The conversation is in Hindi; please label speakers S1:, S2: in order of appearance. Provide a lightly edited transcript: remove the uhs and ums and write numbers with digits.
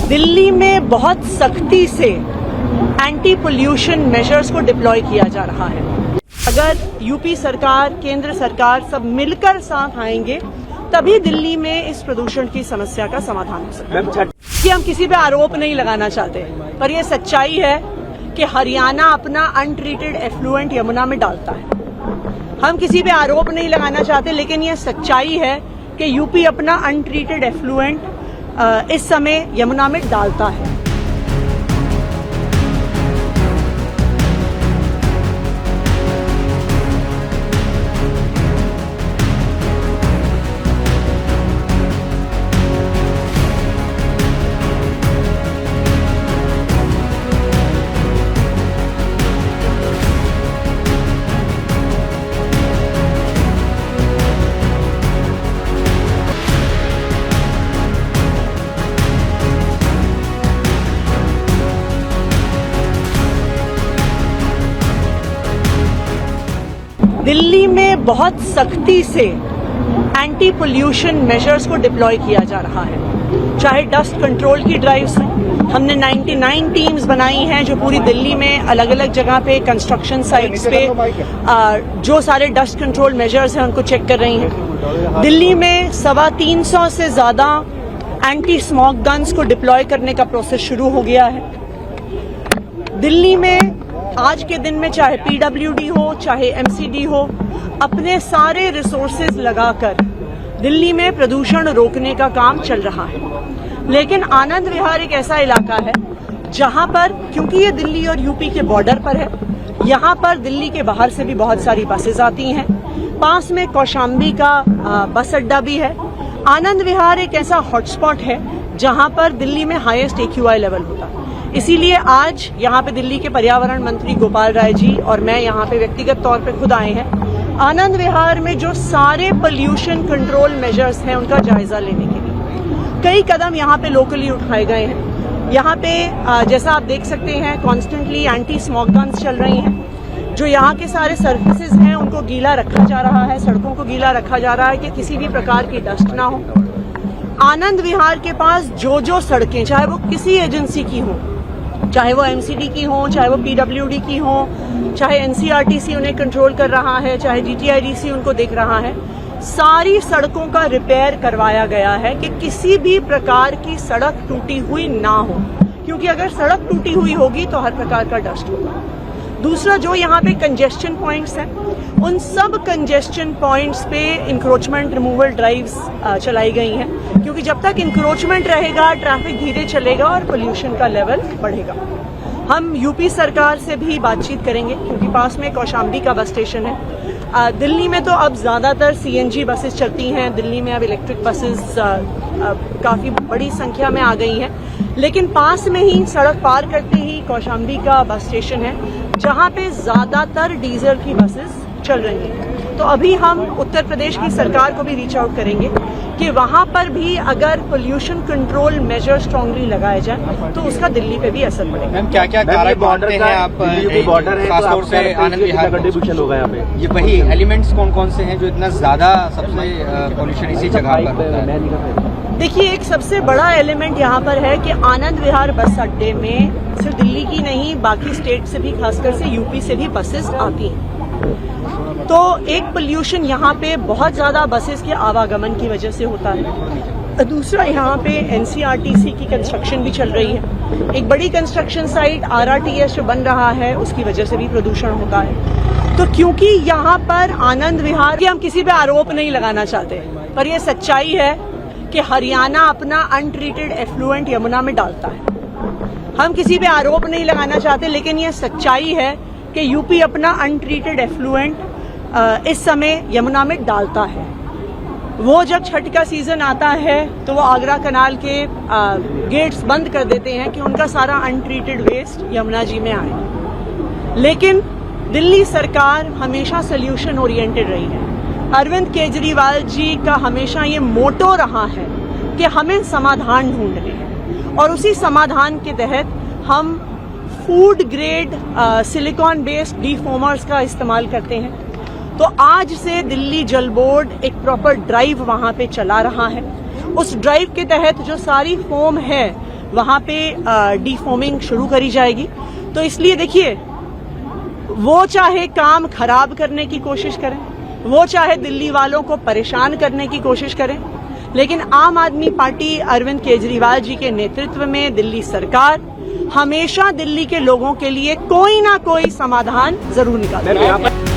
S1: दिल्ली में बहुत सख्ती से एंटी पोल्यूशन मेजर्स को डिप्लॉय किया जा रहा है। अगर यूपी सरकार, केंद्र सरकार सब मिलकर साथ आएंगे तभी दिल्ली में इस प्रदूषण की समस्या का समाधान हो सकता है। कि हम किसी पे आरोप नहीं लगाना चाहते, पर यह सच्चाई है कि हरियाणा अपना अनट्रीटेड एफ्लुएंट यमुना में डालता है। हम किसी पे आरोप नहीं लगाना चाहते, लेकिन यह सच्चाई है कि यूपी अपना अनट्रीटेड एफ्लुएंट इस समय यमुना में डालता है। दिल्ली में बहुत सख्ती से एंटी पोल्यूशन मेजर्स को डिप्लॉय किया जा रहा है। चाहे डस्ट कंट्रोल की ड्राइव्स हों, हमने 99 टीम्स बनाई हैं जो पूरी दिल्ली में अलग अलग जगह पे कंस्ट्रक्शन साइट्स पे जो सारे डस्ट कंट्रोल मेजर्स हैं उनको चेक कर रही हैं। दिल्ली में 325 से ज्यादा एंटी स्मॉग गन्स को डिप्लॉय करने का प्रोसेस शुरू हो गया है। दिल्ली में आज के दिन में चाहे पीडब्ल्यूडी हो, चाहे एमसीडी हो, अपने सारे रिसोर्सेज लगाकर दिल्ली में प्रदूषण रोकने का काम चल रहा है। लेकिन आनंद विहार एक ऐसा इलाका है जहां पर, क्योंकि ये दिल्ली और यूपी के बॉर्डर पर है, यहां पर दिल्ली के बाहर से भी बहुत सारी बसेज आती हैं। पास में कौशाम्बी का बस अड्डा भी है। आनंद विहार एक ऐसा हॉटस्पॉट है जहां पर दिल्ली में हाईएस्ट AQI लेवल होता है। इसीलिए आज यहाँ पे दिल्ली के पर्यावरण मंत्री गोपाल राय जी और मैं यहाँ पे व्यक्तिगत तौर पे खुद आए हैं आनंद विहार में जो सारे पोल्यूशन कंट्रोल मेजर्स हैं उनका जायजा लेने के लिए। कई कदम यहाँ पे लोकली उठाए गए हैं। यहाँ पे जैसा आप देख सकते हैं कॉन्स्टेंटली एंटी स्मॉग गन्स चल रही हैं। जो यहाँ के सारे सर्विसेज हैं उनको गीला रखा जा रहा है, सड़कों को गीला रखा जा रहा है कि किसी भी प्रकार की डस्ट ना हो। आनंद विहार के पास जो सड़कें, चाहे वो किसी एजेंसी की हो, चाहे वो एमसीडी की हो, चाहे वो पीडब्ल्यूडी की हो, चाहे एनसीआरटीसी उन्हें कंट्रोल कर रहा है, चाहे जीटीआईडीसी उनको देख रहा है, सारी सड़कों का रिपेयर करवाया गया है कि किसी भी प्रकार की सड़क टूटी हुई ना हो, क्योंकि अगर सड़क टूटी हुई होगी तो हर प्रकार का डस्ट होगा। दूसरा, जो यहाँ पे कंजेस्शन पॉइंट्स हैं उन सब कंजेस्शन पॉइंट्स पे इंक्रोचमेंट रिमूवल ड्राइव्स चलाई गई हैं, क्योंकि जब तक इंक्रोचमेंट रहेगा ट्रैफिक धीरे चलेगा और पोल्यूशन का लेवल बढ़ेगा। हम यूपी सरकार से भी बातचीत करेंगे क्योंकि पास में कौशाम्बी का बस स्टेशन है। दिल्ली में तो अब ज्यादातर CNG बसेस चलती हैं। दिल्ली में अब इलेक्ट्रिक बसेस काफी बड़ी संख्या में आ गई हैं, लेकिन पास में ही सड़क पार करते ही कौशाम्बी का बस स्टेशन है जहां पे ज्यादातर डीजल की बसेस चल रही हैं। तो अभी हम उत्तर प्रदेश की सरकार को भी रीच आउट करेंगे कि वहां पर भी अगर पोल्यूशन कंट्रोल मेजर स्ट्रांगली लगाए जाए तो उसका दिल्ली पे भी असर पड़ेगा।
S2: मैम, क्या-क्या कारक मानते हैं आप?
S3: बॉर्डर है,
S2: खासतौर से आनंद विहार
S3: कंट्रीब्यूशन होगा यहाँ पे।
S2: ये वही एलिमेंट्स कौन-कौन से हैं जो इतना ज्यादा सबसे पोल्यूशन इसी जगह पर होता है?
S1: देखिए, एक सबसे बड़ा एलिमेंट यहाँ पर है कि आनंद विहार बस अड्डे में सिर्फ दिल्ली की नहीं, बाकी स्टेट से भी, खासकर से यूपी से भी बसेस आती हैं। तो एक पोल्यूशन यहाँ पे बहुत ज्यादा बसेस के आवागमन की वजह से होता है। दूसरा, यहाँ पे एनसीआरटीसी की कंस्ट्रक्शन भी चल रही है। एक बड़ी कंस्ट्रक्शन साइट RRTS जो बन रहा है उसकी वजह से भी प्रदूषण होता है। तो क्योंकि यहाँ पर आनंद विहार, कि हम किसी पे आरोप नहीं लगाना चाहते, पर यह सच्चाई है कि हरियाणा अपना अनट्रीटेड एफ्लुएंट यमुना में डालता है। हम किसी पे आरोप नहीं लगाना चाहते, लेकिन यह सच्चाई है कि यूपी अपना अनट्रीटेड एफ्लुएंट इस समय यमुना में डालता है। वो जब छठ का सीजन आता है तो वो आगरा कनाल के गेट्स बंद कर देते हैं कि उनका सारा अनट्रीटेड वेस्ट यमुना जी में आए। लेकिन दिल्ली सरकार हमेशा सोल्यूशन ओरिएंटेड रही है। अरविंद केजरीवाल जी का हमेशा ये मोटो रहा है कि हमें समाधान ढूंढने हैं, और उसी समाधान के तहत हम फूड ग्रेड सिलिकॉन बेस्ड डीफोमर्स का इस्तेमाल करते हैं। तो आज से दिल्ली जल बोर्ड एक प्रॉपर ड्राइव वहां पे चला रहा है। उस ड्राइव के तहत जो सारी फोम है वहां पे डीफॉर्मिंग शुरू करी जाएगी। तो इसलिए देखिए, वो चाहे काम खराब करने की कोशिश करें, वो चाहे दिल्ली वालों को परेशान करने की कोशिश करें, लेकिन आम आदमी पार्टी अरविंद केजरीवाल जी के नेतृत्व में दिल्ली सरकार हमेशा दिल्ली के लोगों के लिए कोई ना कोई समाधान जरूर निकालेगी।